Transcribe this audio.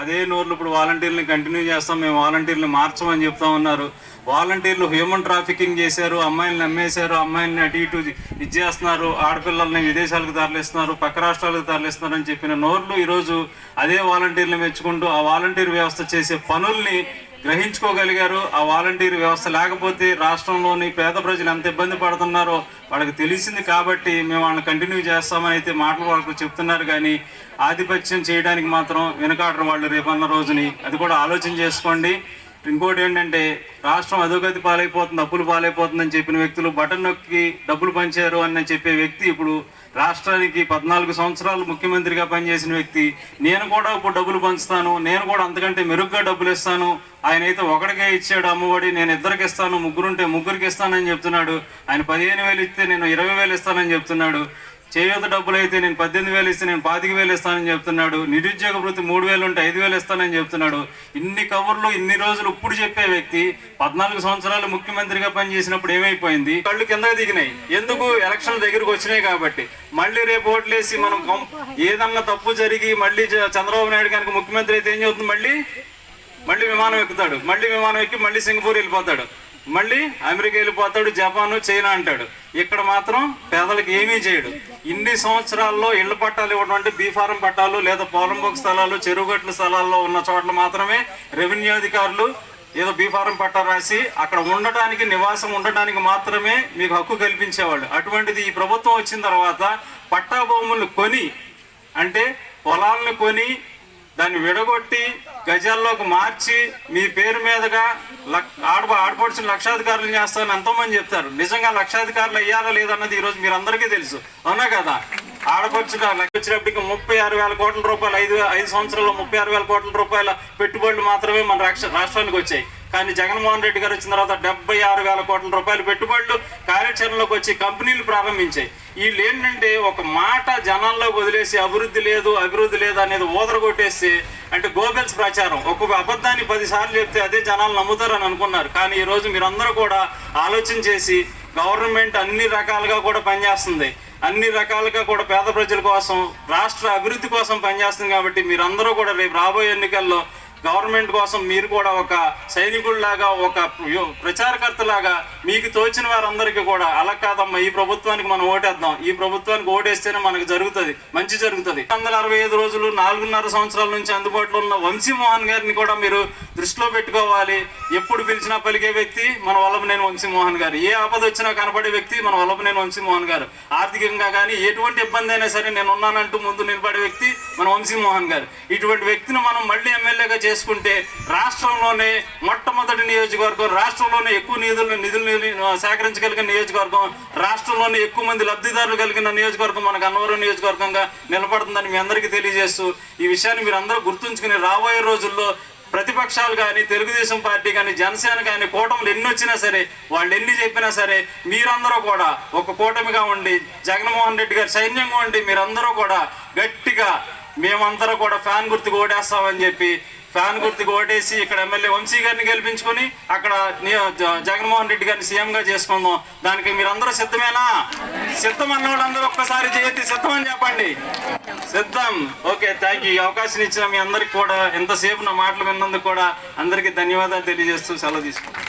అదే నోర్లు ఇప్పుడు వాలంటీర్ని కంటిన్యూ చేస్తాం, మేము వాలంటీర్లు మార్చమని చెప్తా ఉన్నారు. వాలంటీర్లు హ్యూమన్ ట్రాఫికింగ్ చేశారు, అమ్మాయిలను నమ్మేశారు, అమ్మాయిలని అటు ఇటు ఇచ్చేస్తున్నారు, ఆడపిల్లల్ని విదేశాలకు తరలిస్తున్నారు, పక్క రాష్ట్రాలకు తరలిస్తున్నారు అని చెప్పిన నోర్లు ఈరోజు అదే వాలంటీర్లు మెచ్చుకుంటూ ఆ వాలంటీర్ వ్యవస్థ చేసే పనుల్ని గ్రహించుకోగలిగారు. ఆ వాలంటీర్ వ్యవస్థ లేకపోతే రాష్ట్రంలోని పేద ప్రజలు ఎంత ఇబ్బంది పడుతున్నారో వాళ్ళకి తెలిసింది కాబట్టి మేము వాళ్ళని కంటిన్యూ చేస్తామని అయితే మాటలు వాళ్ళకు చెప్తున్నారు. కానీ ఆధిపత్యం చేయడానికి మాత్రం వెనకాడరు వాళ్ళు రేపన్న రోజుని. అది కూడా ఆలోచన చేసుకోండి. ఇంకోటి ఏంటంటే రాష్ట్రం అధోగతి పాలైపోతుంది, అప్పులు పాలైపోతుందని చెప్పిన వ్యక్తులు బటన్ నొక్కి డబ్బులు పంచారు అని చెప్పే వ్యక్తి ఇప్పుడు రాష్ట్రానికి 14 సంవత్సరాలు ముఖ్యమంత్రిగా పనిచేసిన వ్యక్తి నేను కూడా ఇప్పుడు డబ్బులు పంచుతాను, నేను కూడా అంతకంటే మెరుగ్గా డబ్బులు ఇస్తాను, ఆయన అయితే ఒకటికే ఇచ్చాడు అమ్మఒడి, నేను ఇద్దరికి ఇస్తాను, ముగ్గురుంటే ముగ్గురికి ఇస్తానని చెప్తున్నాడు. ఆయన 15,000 ఇస్తే నేను 20,000 ఇస్తానని చెప్తున్నాడు. చేయూత డబ్బులు అయితే నేను 18,000 ఇస్తే నేను 25,000 ఇస్తానని చెప్తున్నాడు. నిరుద్యోగ వృత్తి 3,000 ఉంటే 5,000 ఇస్తానని చెప్తున్నాడు. ఇన్ని కవర్లు ఇన్ని రోజులు ఇప్పుడు చెప్పే వ్యక్తి 14 సంవత్సరాలు ముఖ్యమంత్రిగా పనిచేసినప్పుడు ఏమైపోయింది? కళ్ళు కిందకి దిగినాయి. ఎందుకు? ఎలక్షన్ల దగ్గరకు వచ్చినాయి కాబట్టి. మళ్ళీ రేపు ఓట్లేసి మనం ఏదన్నా తప్పు జరిగి మళ్ళీ చంద్రబాబు నాయుడు కనుక ముఖ్యమంత్రి అయితే ఏం చెబుతుంది? మళ్ళీ విమానం ఎక్కుతాడు, మళ్ళీ విమానం ఎక్కి మళ్ళీ సింగపూర్ వెళ్ళిపోతాడు, మళ్ళీ అమెరికా వెళ్ళిపోతాడు, జపాను, చైనా అంటాడు. ఇక్కడ మాత్రం పేదలకు ఏమీ చేయడు. ఇన్ని సంవత్సరాల్లో ఇళ్ల పట్టాలు ఇవ్వడం అంటే బీఫారం పట్టాలు లేదా పోలంబోక్ స్థలాలు, చెరువుగట్ల స్థలాల్లో ఉన్న చోట్ల మాత్రమే రెవెన్యూ అధికారులు ఏదో బీఫారం పట్టా రాసి అక్కడ ఉండటానికి, నివాసం ఉండటానికి మాత్రమే మీకు హక్కు కల్పించేవాళ్ళు. అటువంటిది ఈ ప్రభుత్వం వచ్చిన తర్వాత పట్టా భూములను కొని, అంటే పొలాలను కొని దాన్ని విడగొట్టి గజాల్లోకి మార్చి మీ పేరు మీదుగా ఆడపడుచుని లక్షాధికారులు చేస్తారని ఎంతోమంది చెప్తారు. నిజంగా లక్షాధికారులు అయ్యారా లేదన్నది ఈరోజు మీరు అందరికీ తెలుసు, అవునా కదా? ఆడపడుచుగా వచ్చినప్పటికీ 36,000 కోట్ల రూపాయలు 5 సంవత్సరాల్లో 36,000 కోట్ల రూపాయల పెట్టుబడులు మాత్రమే మన రాష్ట్రానికి వచ్చాయి. కానీ జగన్మోహన్ రెడ్డి గారు వచ్చిన తర్వాత 76,000 కోట్ల రూపాయల పెట్టుబడులు కార్యాచరణలోకి వచ్చి కంపెనీలు ప్రారంభించాయి. వీళ్ళు ఏంటంటే ఒక మాట జనాల్లో వదిలేసి అభివృద్ధి లేదు అనేది ఊదరగొట్టేసి, అంటే గోబెల్స్ ప్రచారం. ఒక్కొక్క అబద్ధాన్ని 10 సార్లు చెప్తే అదే జనాలు నమ్ముతారని అనుకున్నారు. కానీ ఈరోజు మీరందరూ కూడా ఆలోచన చేసి గవర్నమెంట్ అన్ని రకాలుగా కూడా పనిచేస్తుంది, అన్ని రకాలుగా కూడా పేద ప్రజల కోసం, రాష్ట్ర అభివృద్ధి కోసం పనిచేస్తుంది. కాబట్టి మీరందరూ కూడా రేపు రాబోయే ఎన్నికల్లో గవర్నమెంట్ కోసం మీరు కూడా ఒక సైనికుల్లాగా, ఒక ప్రచారకర్తలాగా మీకు తోచిన వారందరికీ కూడా అలా కాదమ్మా, ఈ ప్రభుత్వానికి మనం ఓటేద్దాం, ఈ ప్రభుత్వానికి ఓటేస్తేనే మనకు జరుగుతుంది, మంచి జరుగుతుంది. 165 రోజులు 4.5 సంవత్సరాల నుంచి అందుబాటులో ఉన్న వంశీమోహన్ గారిని కూడా మీరు దృష్టిలో పెట్టుకోవాలి. ఎప్పుడు పిలిచినా పలికే వ్యక్తి మన వల్లభనేని వంశీమోహన్ గారు. ఏ ఆపద వచ్చినా కనపడే వ్యక్తి మన వల్లభనేని వంశీమోహన్ గారు. ఆర్థికంగా కానీ ఎటువంటి ఇబ్బంది అయినా సరే నేను ఉన్నానంటూ ముందు నిలబడే వ్యక్తి మన వంశీమోహన్ గారు. ఇటువంటి వ్యక్తిని మనం మళ్ళీ ఎమ్మెల్యేగా చేసుకుంటే రాష్ట్రంలోనే మొట్టమొదటి నియోజకవర్గం, రాష్ట్రంలోనే ఎక్కువ నిధులు సేకరించగలిగిన నియోజకవర్గం, రాష్ట్రంలోనే ఎక్కువ మంది లబ్ధిదారులు కలిగిన నియోజకవర్గం మనకు అన్నవరం నియోజకవర్గంగా నిలబడుతుందని మీ అందరికీ తెలియజేస్తూ ఈ విషయాన్ని మీరు అందరూ గుర్తుంచుకుని రాబోయే రోజుల్లో ప్రతిపక్షాలు కానీ, తెలుగుదేశం పార్టీ కానీ, జనసేన కానీ, కూటములు ఎన్ని వచ్చినా సరే, వాళ్ళు ఎన్ని చెప్పినా సరే, మీరందరూ కూడా ఒక కూటమిగా ఉండి జగన్మోహన్ రెడ్డి గారి సైన్యంగా ఉండి మీరందరూ కూడా గట్టిగా మేమందరూ కూడా ఫ్యాన్ గుర్తుకు ఓటేస్తామని చెప్పి ఫ్యాన్ గుర్తుకు ఓటేసి ఇక్కడ ఎమ్మెల్యే వంశీ గారిని గెలిపించుకొని అక్కడ జగన్మోహన్ రెడ్డి గారిని సీఎంగా చేసుకుందాం. దానికి మీరందరూ సిద్ధమేనా? సిద్ధం అన్న వాళ్ళందరూ ఒక్కసారి చేతి సిద్ధమని చెప్పండి. సిద్ధం. Okay, thank you. ఈ అవకాశం ఇచ్చిన మీ అందరికి కూడా, ఎంతసేపు నా మాటలు విన్నందుకు కూడా అందరికీ ధన్యవాదాలు తెలియజేస్తూ సెలవు తీసుకుంటాం.